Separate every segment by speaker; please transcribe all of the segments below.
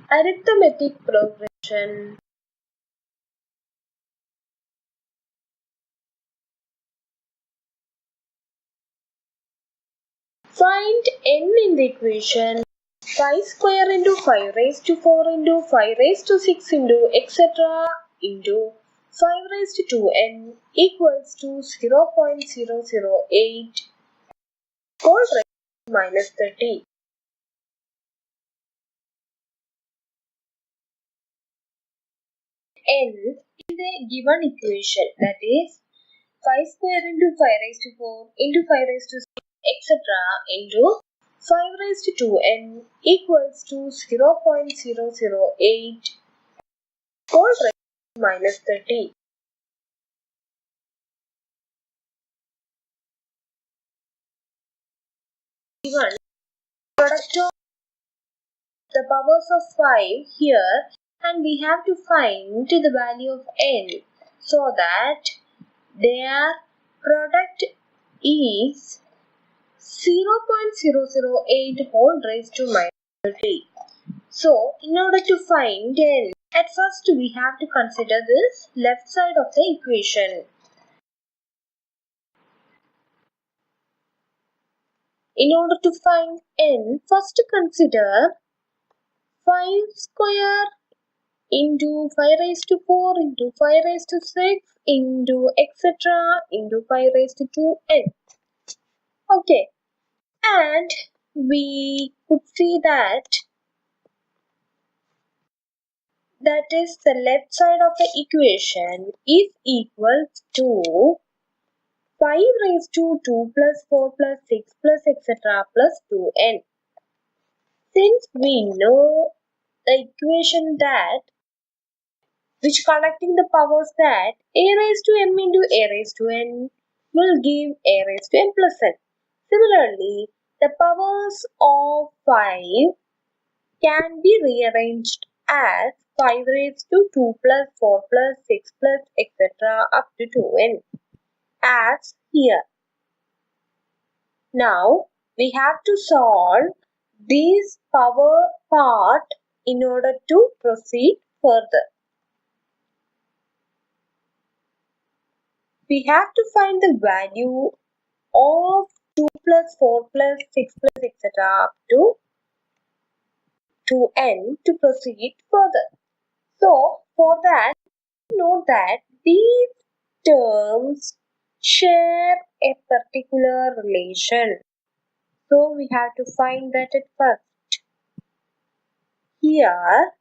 Speaker 1: Arithmetic progression. Find n in the equation 5 square into 5 raised to 4 into 5 raised to 6 into etc. into 5 raised to 2n equals to 0.008 whole raised to minus 30. N in the given equation, that is 5 square into 5 raised to 4 into 5 raised to 6 etc. into 5 raised to 2n equals to 0.008 whole raised to minus 30. Given product of the powers of 5 here, and we have to find the value of n so that their product is 0.008 whole raised to minus 30. So, in order to find n, at first we have to consider this left side of the equation. In order to find n, first consider 5 square into 5 raised to 4 into 5 raised to 6 into etc. into 5 raised to 2n. Okay, and we could see that is the left side of the equation is equal to 5 raised to 2 plus 4 plus 6 plus etc. plus 2n. Since we know the equation that which connecting the powers that a raised to m into a raised to n will give a raised to m plus n. Similarly, the powers of 5 can be rearranged as 5 raised to 2 plus 4 plus 6 plus etc. up to 2n as here. Now we have to solve this power part in order to proceed further. We have to find the value of 2 plus 4 plus 6 plus etc. up to 2n to proceed further. So for that, note that these terms share a particular relation. So we have to find that at first. Here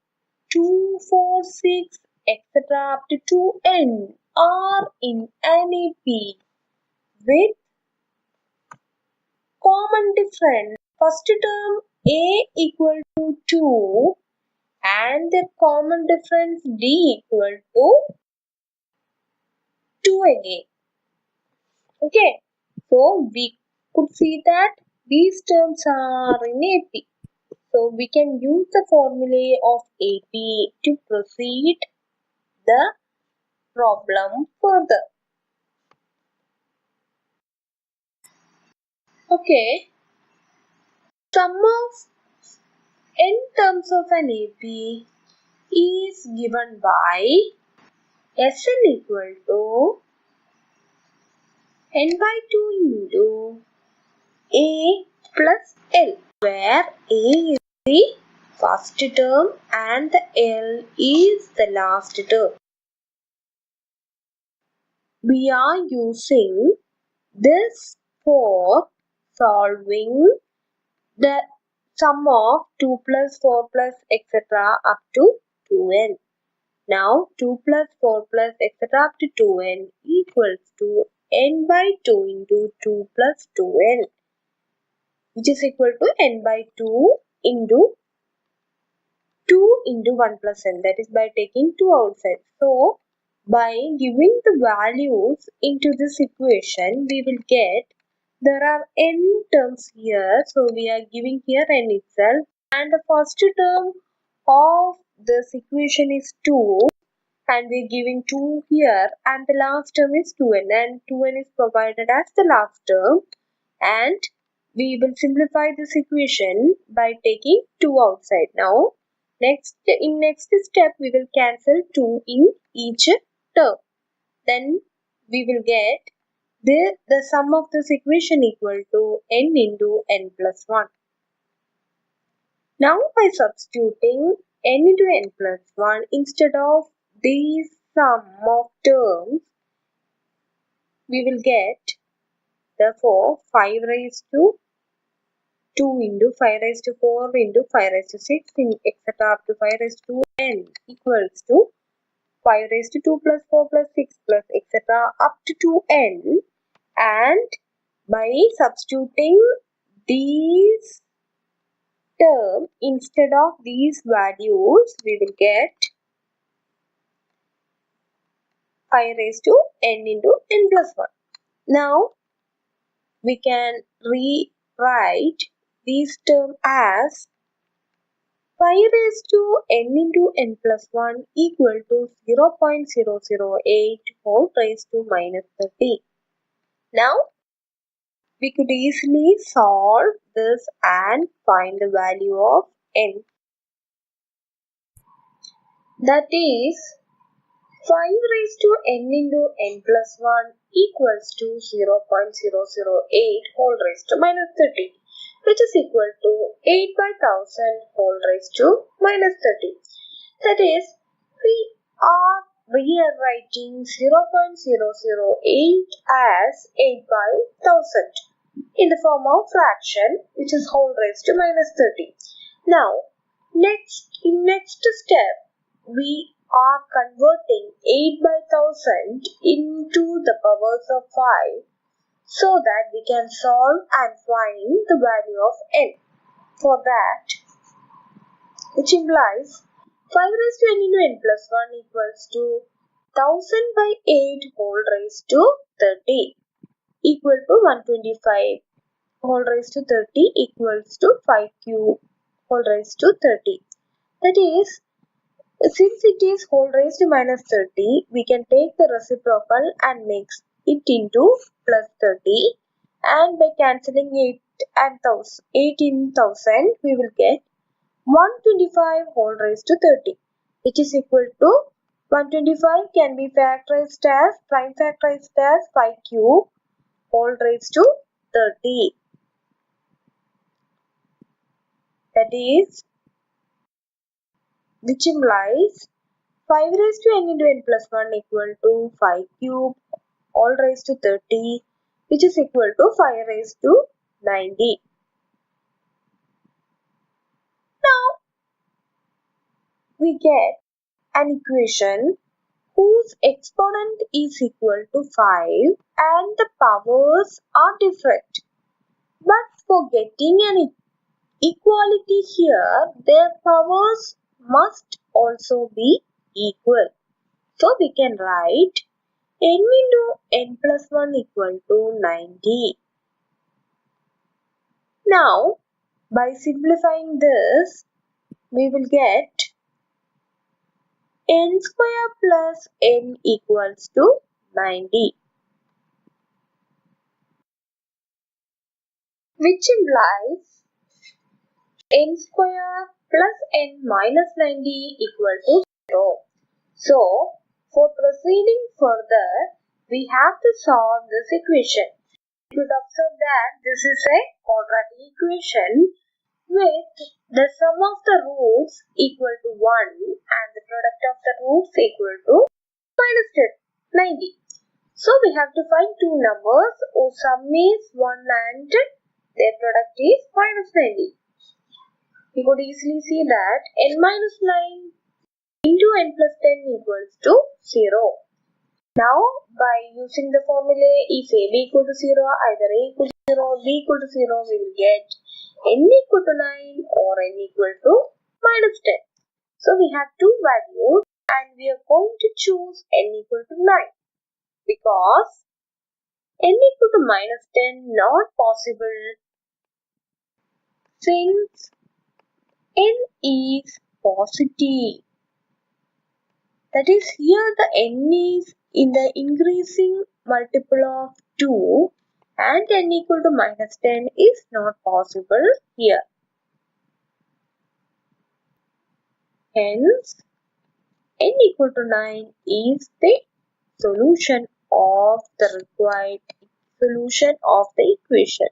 Speaker 1: 2, 4, 6 etc. up to 2n are in NAP with common difference. First term a equal to 2 and the common difference d equal to 2 again. Okay, so we could see that these terms are in AP. So we can use the formula of AP to proceed the problem further. Okay, sum of n terms of an AP is given by Sn equal to n by 2 into a plus l, where a is the first term and the l is the last term. We are using this for solving the sum of 2 plus 4 plus etc. up to 2n. Now 2 plus 4 plus etc. up to 2n equals to n by 2 into 2 plus 2n, which is equal to n by 2 into 2 into 1 plus n, that is by taking 2 outside. So by giving the values into this equation, we will get there are n terms here. So we are giving here n itself, and the first term of this equation is 2 and we are giving 2 here, and the last term is 2n, and 2n is provided as the last term, and we will simplify this equation by taking 2 outside. Now In next step, we will cancel 2 in each term. Then we will get the sum of this equation equal to n into n plus 1. Now by substituting n into n plus 1 instead of the sum of terms, we will get therefore 5 raised to 2 into 5 raised to 4 into 5 raised to 6 etc. up to 5 raised to n equals to 5 raised to 2 plus 4 plus 6 plus etc. up to 2n, and by substituting these term instead of these values, we will get 5 raised to n into n plus 1. Now we can rewrite these term as 5 raised to n into n plus 1 equal to 0.008 whole raised to minus 30. Now we could easily solve this and find the value of n. That is 5 raised to n into n plus 1 equals to 0.008 whole raised to minus 30, which is equal to 8 by 1000 whole raised to minus 30. That is, we are rewriting 0.008 as 8 by 1000 in the form of fraction, which is whole raised to minus 30. Now, in next step, we are converting 8 by 1000 into the powers of 5 so that we can solve and find the value of n. For that, which implies 5 raised to n into n plus 1 equals to 1000 by 8 whole raised to 30 equal to 125 whole raised to 30 equals to 5 cube whole raised to 30. That is, since it is whole raised to minus 30, we can take the reciprocal and make it into plus 30, and by cancelling 8 and 8 in 1000, we will get 125 whole raised to 30, which is equal to 125 can be factorized as prime factorized as 5 cube whole raised to 30. That is, which implies 5 raised to n into n plus 1 equal to 5 cube all raised to 30, which is equal to 5 raised to 90. Now we get an equation whose exponent is equal to 5 and the powers are different. But for getting an equality here, their powers must also be equal. So we can write n into n plus 1 equal to 90. Now, by simplifying this, we will get n square plus n equals to 90, which implies n square plus n minus 90 equal to 0. So, for proceeding further, we have to solve this equation. You could observe that this is a quadratic equation with the sum of the roots equal to 1 and the product of the roots equal to minus 90. So we have to find two numbers whose sum is 1 and their product is minus 90. We could easily see that n minus 9 into n plus 10 equals to 0. Now, by using the formula, if a b equal to 0, either a equal to 0 or b equal to 0, we will get n equal to 9 or n equal to minus 10. So, we have two values and we are going to choose n equal to 9 because n equal to minus 10 not possible since n is positive. That is, here the n is in the increasing multiple of 2 and n equal to minus 10 is not possible here. Hence, n equal to 9 is the solution of the required solution of the equation.